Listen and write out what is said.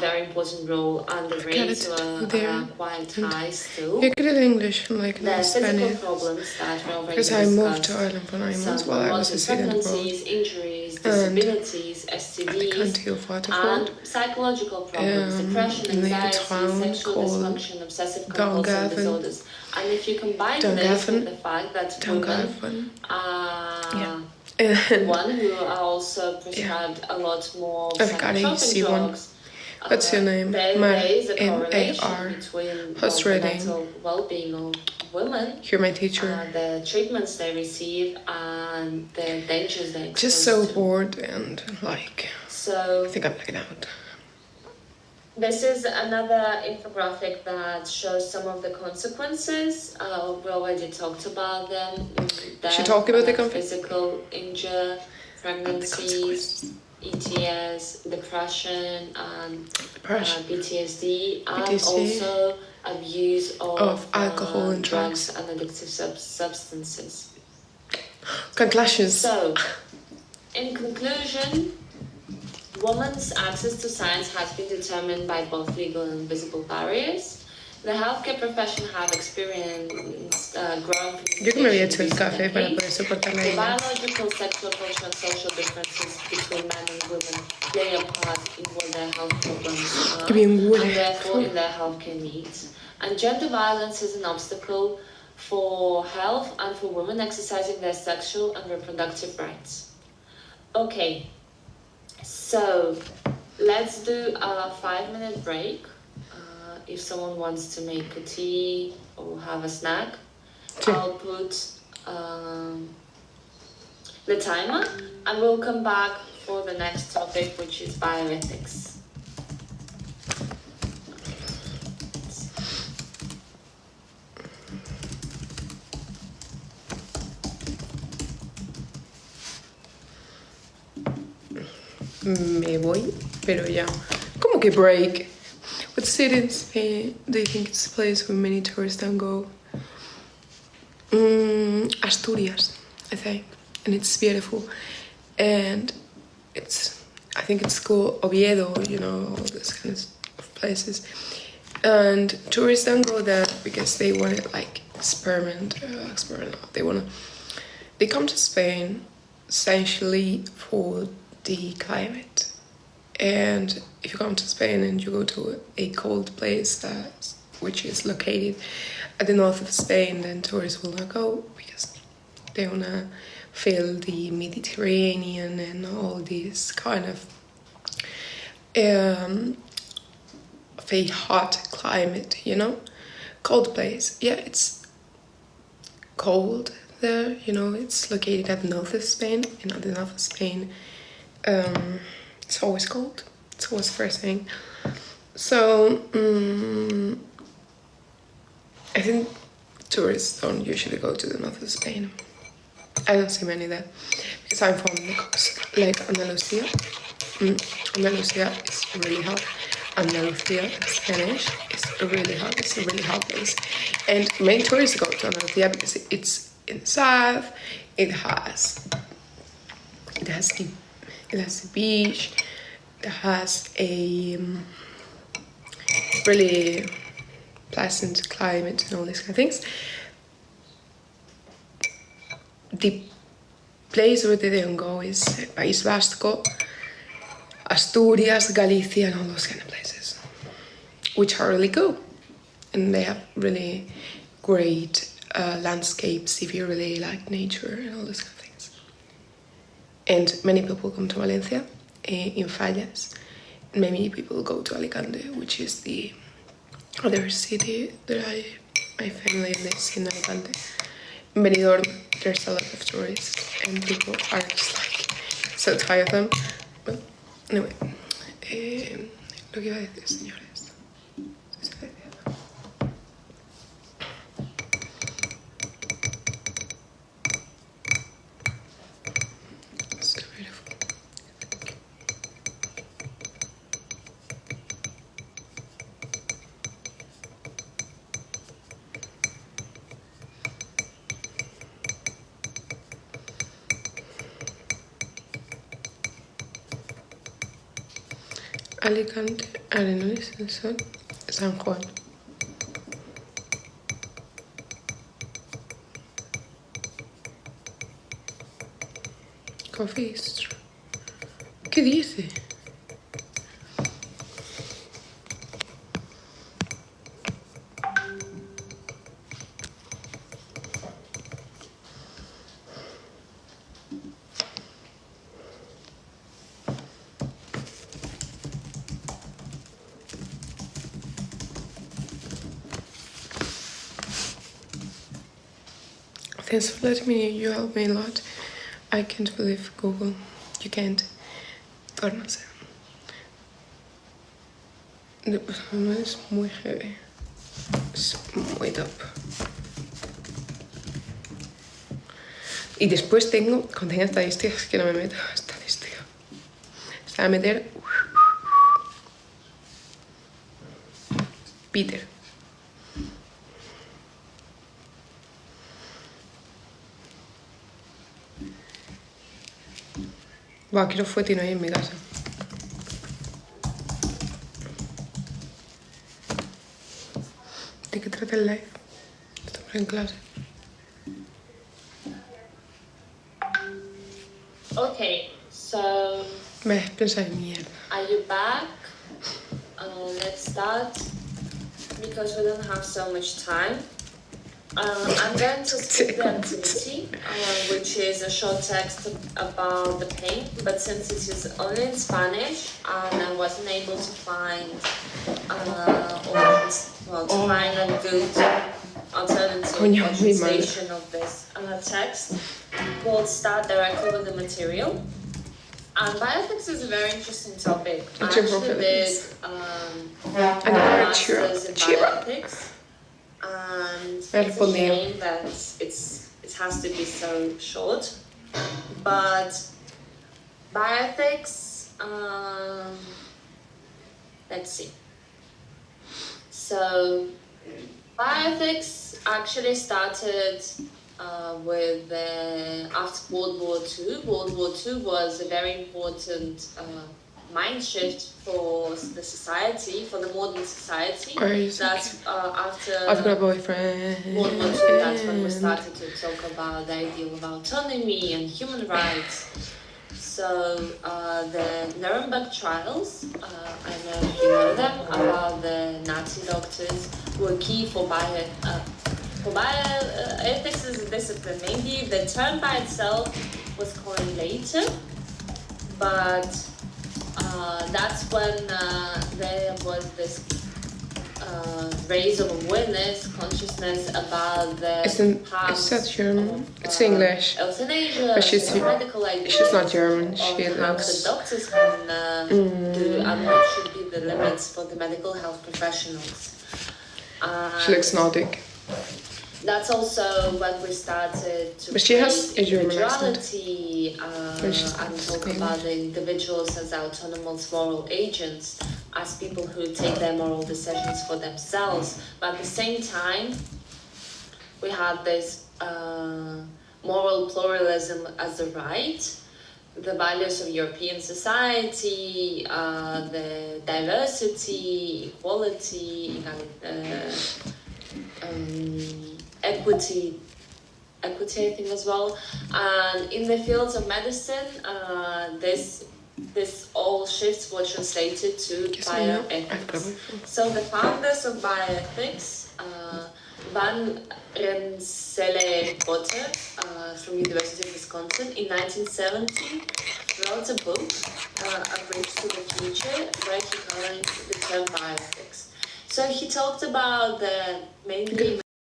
very important role, and the rates were quite high still. You're good at English, like the physical Spanish. problems that we already Because I moved to Ireland for 9 months while I was a student abroad. Injuries, disabilities, STDs, and psychological problems, depression, anxiety, sexual dysfunction, obsessive compulsive disorders. And if you combine this with the fact that women are one who are also prescribed a lot more psychotropic drugs. What's your name? There is a correlation M-A-R. between the mental well-being of women, you're my teacher, the treatments they receive, and the dangers they expose just so bored and like. So I think I'm looking out. This is another infographic that shows some of the consequences. We already talked about them. Should talk about the physical injury, pregnancies, ETS, depression, and PTSD, and also abuse of alcohol and drugs and addictive substances. Conclusions. So, in conclusion, women's access to science has been determined by both legal and visible barriers. The healthcare profession have experienced growing Yo que me había hecho el café para poder soportarla the ella. biological, sexual, cultural, and social differences between men and women play a part in what their health problems are, and therefore in their healthcare needs. And gender violence is an obstacle for health and for women exercising their sexual and reproductive rights. Okay. So, let's do a 5-minute break. If someone wants to make a tea or have a snack, I'll put the timer, and we'll come back for the next topic, which is bioethics. Me voy, pero ya. ¿Cómo que break? What city in Spain do you think it's a place where many tourists don't go? Asturias, I think. And it's beautiful. And I think it's called Oviedo, you know, all these kinds of places. And tourists don't go there because they want to like experiment. They come to Spain essentially for the climate. And if you come to Spain and you go to a cold place which is located at the north of Spain, then tourists will not go because they want to feel the Mediterranean and all this kind of a hot climate, you know? Cold place. Yeah, it's cold there, you know, it's located at the north of Spain, and at the north of Spain it's always cold. It's always freezing. So I think tourists don't usually go to the north of Spain. I don't see many there because I'm from the coast, like Andalusia. Andalusia is really hot. Andalusia in Spanish is really hot. It's a really hot place, and many tourists go to Andalusia because it's in the south. It has the beach. It has a really pleasant climate and all these kind of things. The place where they don't go is País Vasco, Asturias, Galicia, and all those kind of places, which are really cool, and they have really great landscapes if you really like nature and all those kind of things. And many people come to Valencia in Fallas. Many people go to Alicante, which is the other city that my family lives in Alicante. In Benidorm, there's a lot of tourists, and people are just like so tired of them. But anyway, lo que iba a decir, señores. Alicante, Arenales, San Juan. Coffee Bistro. ¿Qué dice? Thanks for letting me know, you helped me a lot. I can't believe Google. You can't. Pero no sé. No es muy heavy. Es muy top. Y después cuando tenga estadísticas, que no me meto estadística. Se va a meter Peter. Buah, quiero fuetín ahí en mi casa. ¿De qué trata el live? Estamos en clase. Okay, so Piensa en mierda. are you back? Let's start because we don't have so much time. I'm going to skip the activity, which is a short text about the paint, but since it is only in Spanish and I wasn't able to find find a good alternative translation of this text, we'll start directly with the material. And bioethics is a very interesting topic. I actually did a master's in bioethics. And it's a shame that it has to be so short. But bioethics, let's see. So bioethics actually started with after World War II. World War II was a very important mind shift for the society, for the modern society. That's after I've got a boyfriend. World War II, that's when we started to talk about the idea of autonomy and human rights. So the Nuremberg trials, I know if you know them, about the Nazi doctors were key for bioethics as a discipline. Maybe the term by itself was coined later, but that's when there was this raise of awareness, consciousness about the Is that German? It's English. Euthanasia, But she's not German. She how looks. the doctors can do and what should be the limits for the medical health professionals. She looks Nordic. That's also when we started to But she has a German individuality and talk about the individuals as autonomous moral agents, as people who take their moral decisions for themselves. But at the same time, we had this moral pluralism as a right, the values of European society, the diversity, equality, equity I think as well. And in the fields of medicine, this all shifts were translated to bioethics. So the founders of bioethics, Van Rensselaer-Potter from University of Wisconsin in 1970 wrote a book, A Bridge to the Future, where he coined the term bioethics. So he talked about the mainly